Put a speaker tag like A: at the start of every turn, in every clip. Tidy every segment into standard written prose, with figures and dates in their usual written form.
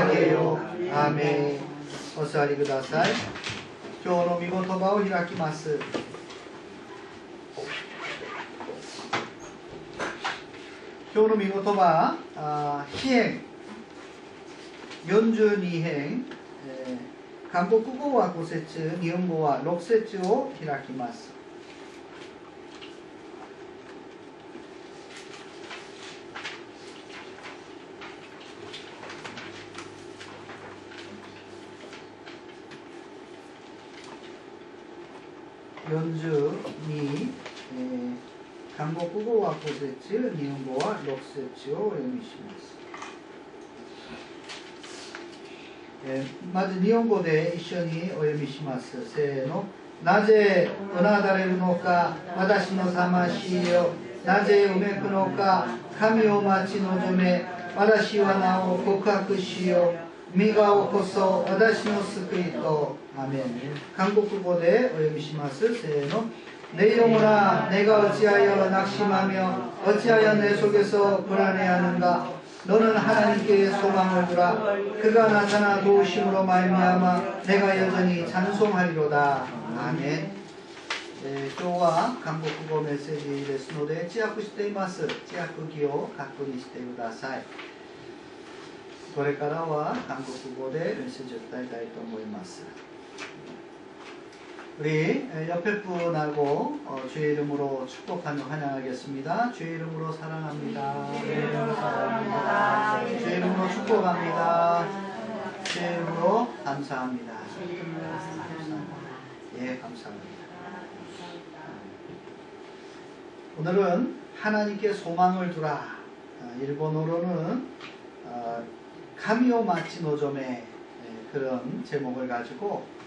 A: 감사하게요. 아멘. 어서 아리 그다사이. 今日の御言葉を開きます。今日の御言葉、詩編42編、韓国語は5節、日本語は6節を開きます。42、韓国語は5節、日本語は6節をお読みします。まず日本語で一緒にお読みします。せーの。なぜうなだれるのか、私の魂よ。なぜうめくのか、神を待ち望め。私は名を告白しよう。御顔こそ私の救いと。アメン。韓国語でお読みします。せーの. 내 영혼아 내가 어찌하여 낙심하며 어찌하여 내 속에서 불안해하는가. 너는 하나님께 소망을 두라. 그가 나타나 도우심으로 말미암아 내가 여전히 찬송하리로다. 아멘. 今日は韓国語メッセージですので字訳しています。字訳記を確認してください。これからは韓国語でメッセージを伝えたいと思います。 우리 옆에 분하고 주의 이름으로 축복하며 환영하겠습니다. 주의 이름으로 사랑합니다. 주의 이름으로 사랑합니다. 주의 이름으로 축복합니다. 주의 이름으로 감사합니다. 예, 감사합니다. 오늘은 하나님께 소망을 두라. 일본어로는 가미오 마치 노점의 그런 제목을 가지고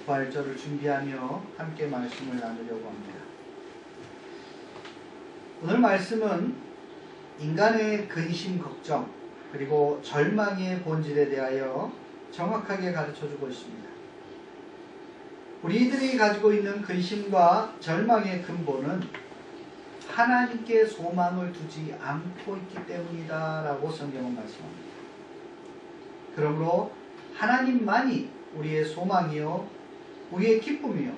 A: 부활절을 준비하며 함께 말씀을 나누려고 합니다. 오늘 말씀은 인간의 근심, 걱정, 그리고 절망의 본질에 대하여 정확하게 가르쳐주고 있습니다. 우리들이 가지고 있는 근심과 절망의 근본은 하나님께 소망을 두지 않고 있기 때문이다 라고 성경은 말씀합니다. 그러므로 하나님만이 우리의 소망이요 우리의 기쁨이요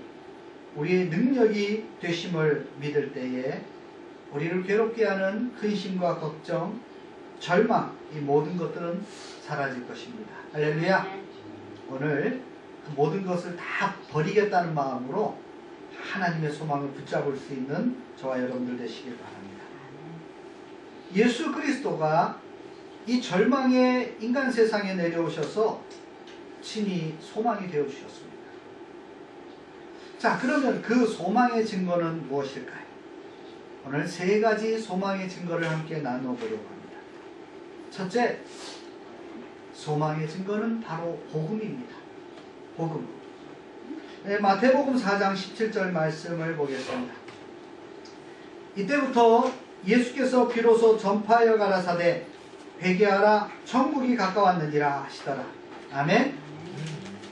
A: 우리의 능력이 되심을 믿을 때에 우리를 괴롭게 하는 근심과 걱정, 절망 이 모든 것들은 사라질 것입니다. 할렐루야. 오늘 그 모든 것을 다 버리겠다는 마음으로 하나님의 소망을 붙잡을 수 있는 저와 여러분들 되시길 바랍니다. 예수 그리스도가 이 절망의 인간 세상에 내려오셔서 친히 소망이 되어 주셨습니다. 자, 그러면 그 소망의 증거는 무엇일까요? 오늘 세 가지 소망의 증거를 함께 나눠보려고 합니다. 첫째, 소망의 증거는 바로 복음입니다. 복음. 네, 마태복음 4장 17절 말씀을 보겠습니다. 이때부터 예수께서 비로소 전파하여 가라사대 회개하라 천국이 가까웠느니라 하시더라. 아멘.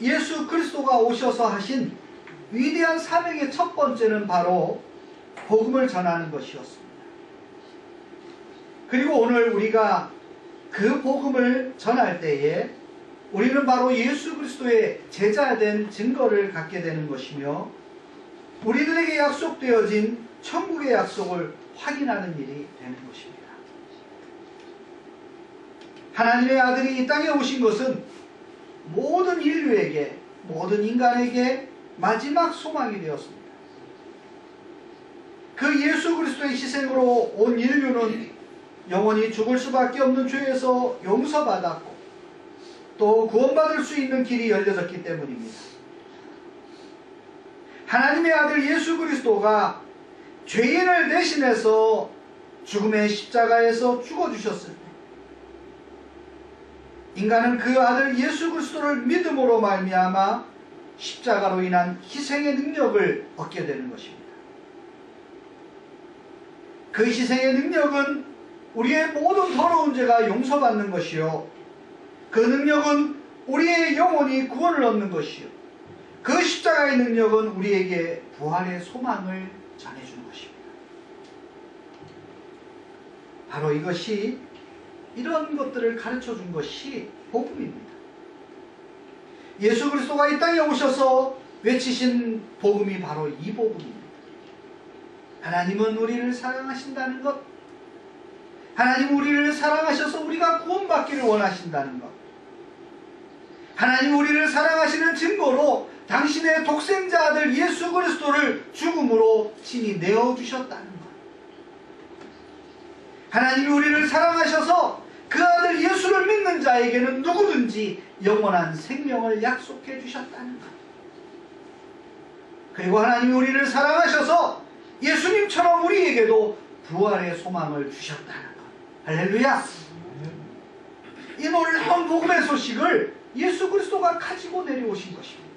A: 예수 그리스도가 오셔서 하신 위대한 사명의 첫 번째는 바로 복음을 전하는 것이었습니다. 그리고 오늘 우리가 그 복음을 전할 때에 우리는 바로 예수 그리스도의 제자된 증거를 갖게 되는 것이며 우리들에게 약속되어진 천국의 약속을 확인하는 일이 되는 것입니다. 하나님의 아들이 이 땅에 오신 것은 모든 인류에게, 모든 인간에게 마지막 소망이 되었습니다. 그 예수 그리스도의 희생으로 온 인류는 영원히 죽을 수밖에 없는 죄에서 용서받았고 또 구원받을 수 있는 길이 열려졌기 때문입니다. 하나님의 아들 예수 그리스도가 죄인을 대신해서 죽음의 십자가에서 죽어주셨을 때 인간은 그 아들 예수 그리스도를 믿음으로 말미암아 십자가로 인한 희생의 능력을 얻게 되는 것입니다. 그 희생의 능력은 우리의 모든 더러운 죄가 용서받는 것이요 그 능력은 우리의 영혼이 구원을 얻는 것이요 그 십자가의 능력은 우리에게 부활의 소망을 전해주는 것입니다. 바로 이것이 이런 것들을 가르쳐준 것이 복음입니다. 예수 그리스도가 이 땅에 오셔서 외치신 복음이 바로 이 복음입니다. 하나님은 우리를 사랑하신다는 것, 하나님 우리를 사랑하셔서 우리가 구원받기를 원하신다는 것, 하나님 우리를 사랑하시는 증거로 당신의 독생자 아들 예수 그리스도를 죽음으로 친히 내어주셨다는 것, 하나님이 우리를 사랑하셔서 그 아들 예수를 믿는 자에게는 누구든지 영원한 생명을 약속해 주셨다는 것, 그리고 하나님이 우리를 사랑하셔서 예수님처럼 우리에게도 부활의 소망을 주셨다는 것. 할렐루야. 이 놀라운 복음의 소식을 예수 그리스도가 가지고 내려오신 것입니다.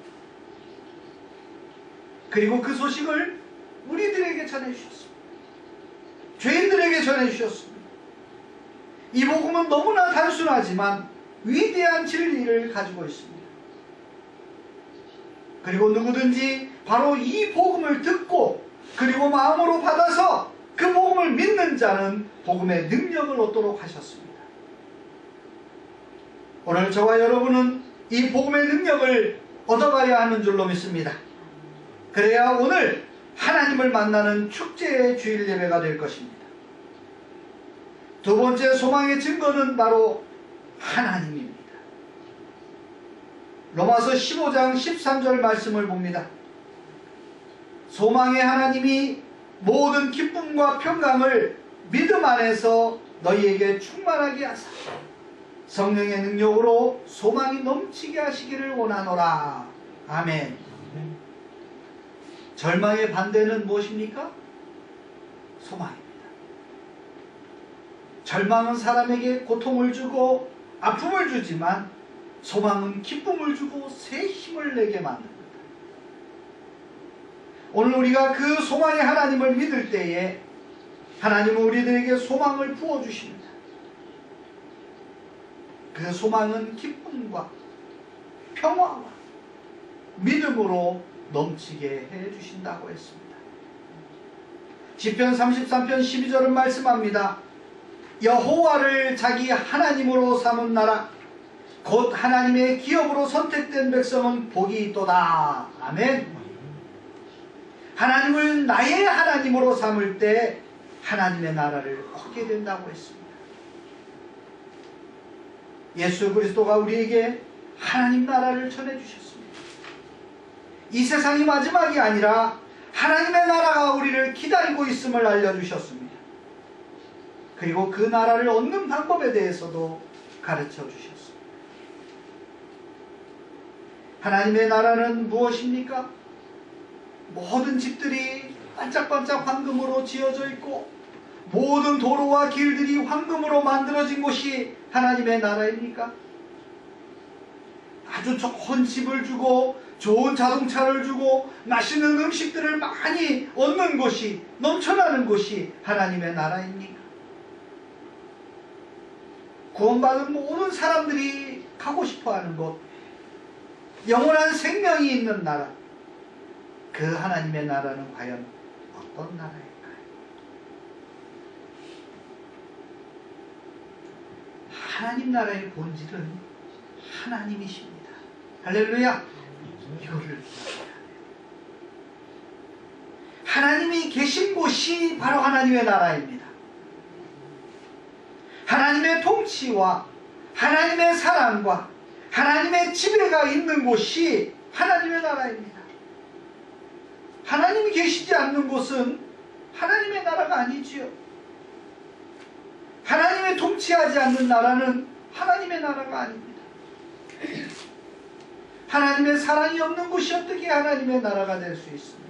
A: 그리고 그 소식을 우리들에게 전해주셨습니다. 죄인들에게 전해주셨습니다. 이 복음은 너무나 단순하지만 위대한 진리를 가지고 있습니다. 그리고 누구든지 바로 이 복음을 듣고 그리고 마음으로 받아서 그 복음을 믿는 자는 복음의 능력을 얻도록 하셨습니다. 오늘 저와 여러분은 이 복음의 능력을 얻어가야 하는 줄로 믿습니다. 그래야 오늘 하나님을 만나는 축제의 주일 예배가 될 것입니다. 두 번째 소망의 증거는 바로 하나님입니다. 로마서 15장 13절 말씀을 봅니다. 소망의 하나님이 모든 기쁨과 평강을 믿음 안에서 너희에게 충만하게 하사 성령의 능력으로 소망이 넘치게 하시기를 원하노라. 아멘. 절망의 반대는 무엇입니까? 소망입니다. 절망은 사람에게 고통을 주고 아픔을 주지만 소망은 기쁨을 주고 새 힘을 내게 만듭니다. 오늘 우리가 그 소망의 하나님을 믿을 때에 하나님은 우리들에게 소망을 부어주십니다. 그 소망은 기쁨과 평화와 믿음으로 넘치게 해주신다고 했습니다. 시편 33편 12절은 말씀합니다. 여호와를 자기 하나님으로 삼은 나라 곧 하나님의 기업으로 선택된 백성은 복이 있도다. 아멘. 하나님을 나의 하나님으로 삼을 때 하나님의 나라를 얻게 된다고 했습니다. 예수 그리스도가 우리에게 하나님 나라를 전해주셨습니다. 이 세상이 마지막이 아니라 하나님의 나라가 우리를 기다리고 있음을 알려주셨습니다. 그리고 그 나라를 얻는 방법에 대해서도 가르쳐 주셨습니다. 하나님의 나라는 무엇입니까? 모든 집들이 반짝반짝 황금으로 지어져 있고 모든 도로와 길들이 황금으로 만들어진 곳이 하나님의 나라입니까? 아주 좋은 집을 주고 좋은 자동차를 주고 맛있는 음식들을 많이 얻는 곳이 넘쳐나는 곳이 하나님의 나라입니까? 구원받은 모든 사람들이 가고 싶어하는 곳, 영원한 생명이 있는 나라, 그 하나님의 나라는 과연 어떤 나라일까요? 하나님 나라의 본질은 하나님이십니다. 할렐루야. 이거를 기억해야 돼요. 하나님이 계신 곳이 바로 하나님의 나라입니다. 하나님의 통치와 하나님의 사랑과 하나님의 지배가 있는 곳이 하나님의 나라입니다. 하나님이 계시지 않는 곳은 하나님의 나라가 아니지요. 하나님이 통치하지 않는 나라는 하나님의 나라가 아닙니다. 하나님의 사랑이 없는 곳이 어떻게 하나님의 나라가 될 수 있습니까?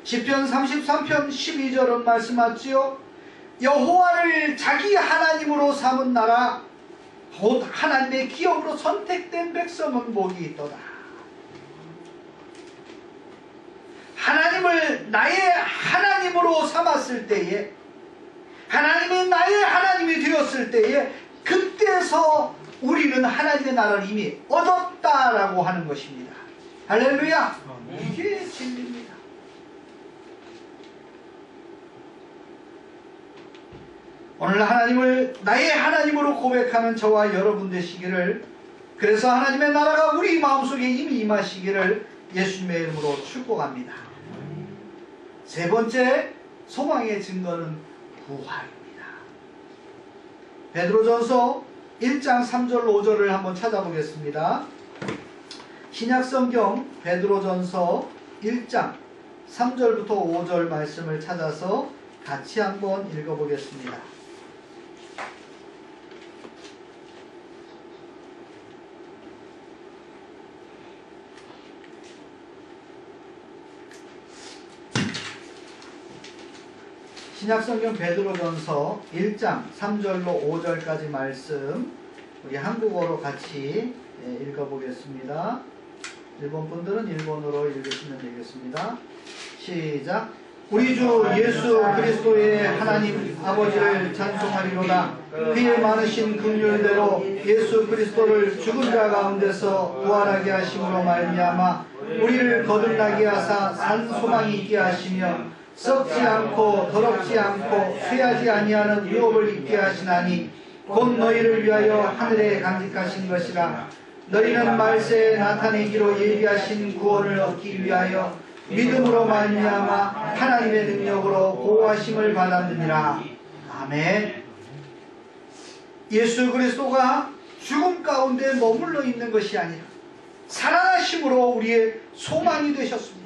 A: 시편 33편 12절은 말씀하지요. 여호와를 자기 하나님으로 삼은 나라 곧 하나님의 기업으로 선택된 백성은 복이 있도다. 하나님을 나의 하나님으로 삼았을 때에, 하나님이 나의 하나님이 되었을 때에 그때서 우리는 하나님의 나라를 이미 얻었다라고 하는 것입니다. 할렐루야. 이게 진리입니다. 오늘 하나님을 나의 하나님으로 고백하는 저와 여러분 되시기를 그래서 하나님의 나라가 우리 마음속에 이미 임하시기를 예수님의 이름으로 축복합니다. 세 번째 소망의 증거는 부활입니다. 베드로전서 1장 3절 5절을 한번 찾아보겠습니다. 신약성경 베드로전서 1장 3절부터 5절 말씀을 찾아서 같이 한번 읽어보겠습니다. 신약성경 베드로전서 1장 3절로 5절까지 말씀 우리 한국어로 같이 읽어보겠습니다. 일본 분들은 일본어로 읽으시면 되겠습니다. 시작. 우리 주 예수 그리스도의 하나님 아버지를 찬송하리로다. 그의 많으신 긍휼대로 예수 그리스도를 죽은 자 가운데서 부활하게 하심으로 말미암아 우리를 거듭나게 하사 산 소망이 있게 하시며 썩지 않고 더럽지 않고 쇠하지 아니하는 유업을 있게 하시나니 곧 너희를 위하여 하늘에 간직하신 것이라. 너희는 말세에 나타내기로 예비하신 구원을 얻기 위하여 믿음으로 말미암아 하나님의 능력으로 보호하심을 받았느니라. 아멘. 예수 그리스도가 죽음 가운데 머물러 있는 것이 아니라 살아나심으로 우리의 소망이 되셨습니다.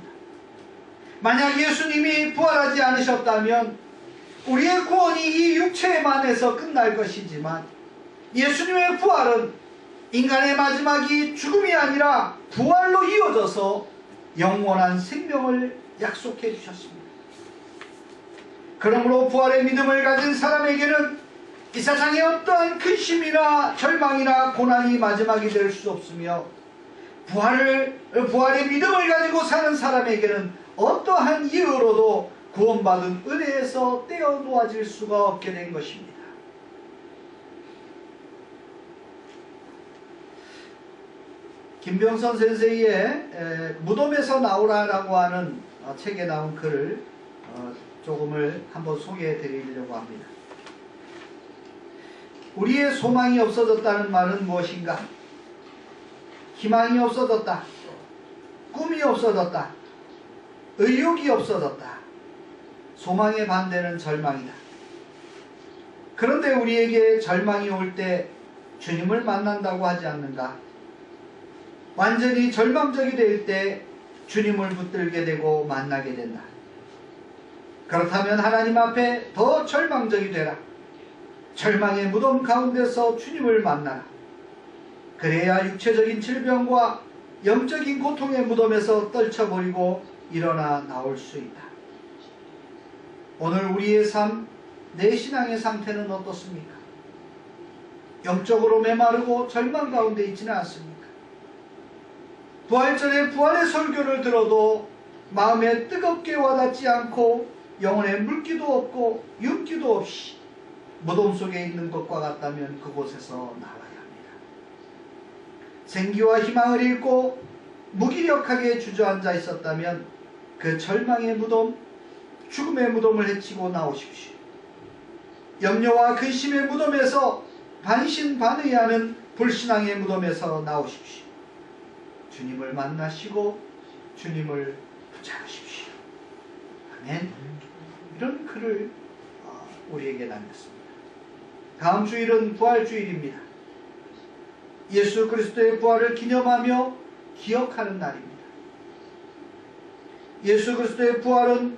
A: 만약 예수님이 부활하지 않으셨다면 우리의 구원이 이 육체만에서 끝날 것이지만 예수님의 부활은 인간의 마지막이 죽음이 아니라 부활로 이어져서 영원한 생명을 약속해 주셨습니다. 그러므로 부활의 믿음을 가진 사람에게는 이 세상에 어떠한 근심이나 절망이나 고난이 마지막이 될 수 없으며 부활의 믿음을 가지고 사는 사람에게는 어떠한 이유로도 구원받은 은혜에서 떼어놓아질 수가 없게 된 것입니다. 김병선 선생의 무덤에서 나오라라고 하는 책에 나온 글을 조금을 한번 소개해 드리려고 합니다. 우리의 소망이 없어졌다는 말은 무엇인가? 희망이 없어졌다. 꿈이 없어졌다. 의욕이 없어졌다. 소망의 반대는 절망이다. 그런데 우리에게 절망이 올 때 주님을 만난다고 하지 않는가? 완전히 절망적이 될 때 주님을 붙들게 되고 만나게 된다. 그렇다면 하나님 앞에 더 절망적이 되라. 절망의 무덤 가운데서 주님을 만나라. 그래야 육체적인 질병과 영적인 고통의 무덤에서 떨쳐버리고 일어나 나올 수 있다. 오늘 우리의 삶, 내 신앙의 상태는 어떻습니까? 영적으로 메마르고 절망 가운데 있지는 않습니까? 부활절에 부활의 설교를 들어도 마음에 뜨겁게 와닿지 않고 영혼에 물기도 없고 윤기도 없이 무덤 속에 있는 것과 같다면 그곳에서 나와야 합니다. 생기와 희망을 잃고 무기력하게 주저앉아 있었다면 그 절망의 무덤, 죽음의 무덤을 헤치고 나오십시오. 염려와 근심의 무덤에서 반신반의하는 불신앙의 무덤에서 나오십시오. 주님을 만나시고 주님을 붙잡으십시오. 아멘. 이런 글을 우리에게 남겼습니다. 다음 주일은 부활주일입니다. 예수 그리스도의 부활을 기념하며 기억하는 날입니다. 예수 그리스도의 부활은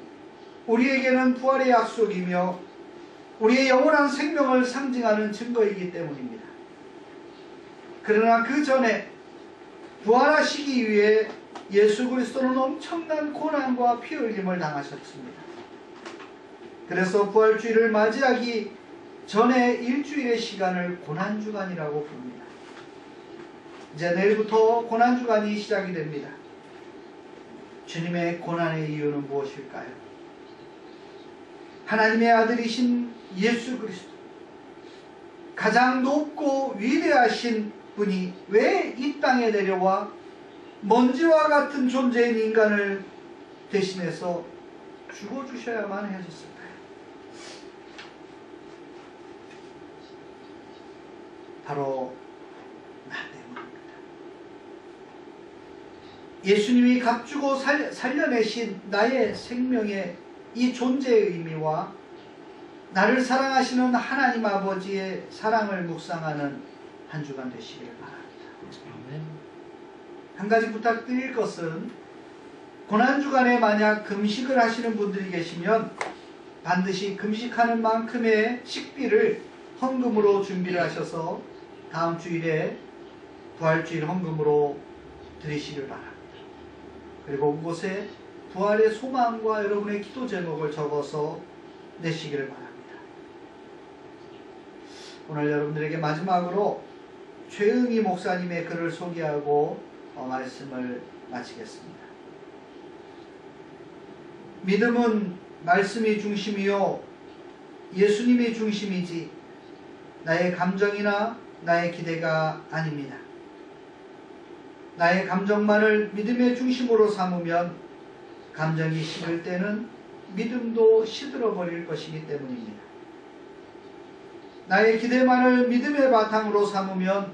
A: 우리에게는 부활의 약속이며 우리의 영원한 생명을 상징하는 증거이기 때문입니다. 그러나 그 전에 부활하시기 위해 예수 그리스도는 엄청난 고난과 피 흘림을 당하셨습니다. 그래서 부활주일을 맞이하기 전에 일주일의 시간을 고난주간이라고 부릅니다. 이제 내일부터 고난주간이 시작이 됩니다. 주님의 고난의 이유는 무엇일까요? 하나님의 아들이신 예수 그리스도, 가장 높고 위대하신 분이 왜 이 땅에 내려와 먼지와 같은 존재인 인간을 대신해서 죽어주셔야만 하셨을까요? 바로 나 때문입니다. 예수님이 값주고 살려내신 나의 생명의 이 존재의 의미와 나를 사랑하시는 하나님 아버지의 사랑을 묵상하는 한 주간 되시길 바랍니다. 한 가지 부탁드릴 것은 고난주간에 만약 금식을 하시는 분들이 계시면 반드시 금식하는 만큼의 식비를 헌금으로 준비를 하셔서 다음 주일에 부활주일 헌금으로 드리시길 바랍니다. 그리고 그곳에 부활의 소망과 여러분의 기도 제목을 적어서 내시기를 바랍니다. 오늘 여러분들에게 마지막으로 최응희 목사님의 글을 소개하고 말씀을 마치겠습니다. 믿음은 말씀이 중심이요 예수님이 중심이지 나의 감정이나 나의 기대가 아닙니다. 나의 감정만을 믿음의 중심으로 삼으면 감정이 식을 때는 믿음도 시들어 버릴 것이기 때문입니다. 나의 기대만을 믿음의 바탕으로 삼으면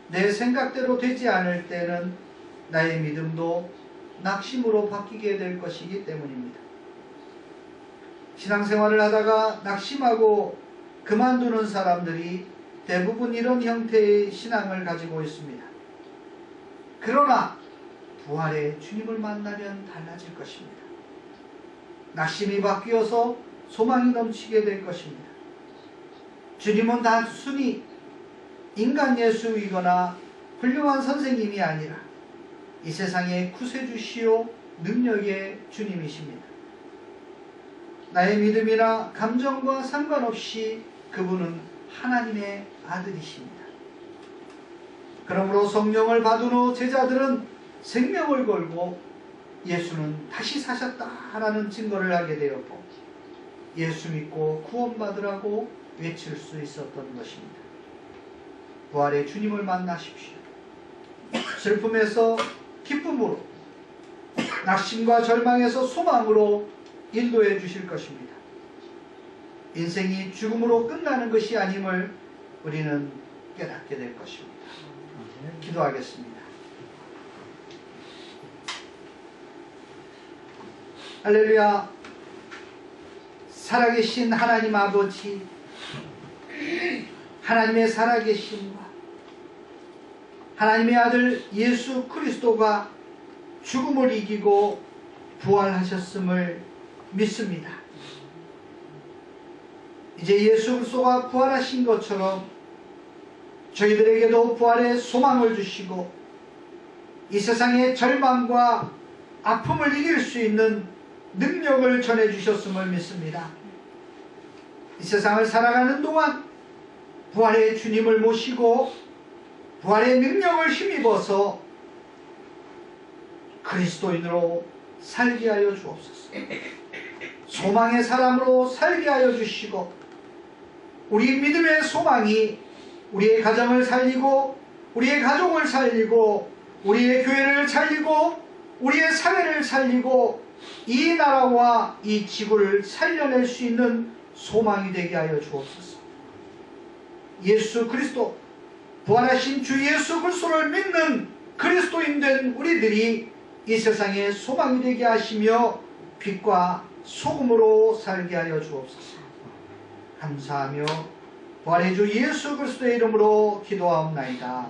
A: 내 생각대로 되지 않을 때는 나의 믿음도 낙심으로 바뀌게 될 것이기 때문입니다. 신앙생활을 하다가 낙심하고 그만두는 사람들이 대부분 이런 형태의 신앙을 가지고 있습니다. 그러나 부활의 주님을 만나면 달라질 것입니다. 낙심이 바뀌어서 소망이 넘치게 될 것입니다. 주님은 단순히 인간 예수이거나 훌륭한 선생님이 아니라 이 세상의 구세주시요 능력의 주님이십니다. 나의 믿음이나 감정과 상관없이 그분은 하나님의 아들이십니다. 그러므로 성령을 받은 후 제자들은 생명을 걸고 예수는 다시 사셨다라는 증거를 하게 되었고 예수 믿고 구원받으라고 외칠 수 있었던 것입니다. 부활의 주님을 만나십시오. 슬픔에서 기쁨으로, 낙심과 절망에서 소망으로 인도해 주실 것입니다. 인생이 죽음으로 끝나는 것이 아님을 우리는 깨닫게 될 것입니다. 기도하겠습니다. 할렐루야. 살아계신 하나님 아버지, 하나님의 살아계심과 하나님의 아들 예수 그리스도가 죽음을 이기고 부활하셨음을 믿습니다. 이제 예수 그리스도가 부활하신 것처럼 저희들에게도 부활의 소망을 주시고 이 세상의 절망과 아픔을 이길 수 있는 능력을 전해주셨음을 믿습니다. 이 세상을 살아가는 동안 부활의 주님을 모시고 부활의 능력을 힘입어서 그리스도인으로 살게 하여 주옵소서. 소망의 사람으로 살게 하여 주시고 우리 믿음의 소망이 우리의 가정을 살리고 우리의 가족을 살리고 우리의 교회를 살리고 우리의 사회를 살리고 이 나라와 이 지구를 살려낼 수 있는 소망이 되게 하여 주옵소서. 예수 그리스도, 부활하신 주 예수 그리스도를 믿는 그리스도인 된 우리들이 이 세상에 소망이 되게 하시며 빛과 소금으로 살게 하여 주옵소서. 감사하며 부활의 주 예수 그리스도의 이름으로 기도하옵나이다.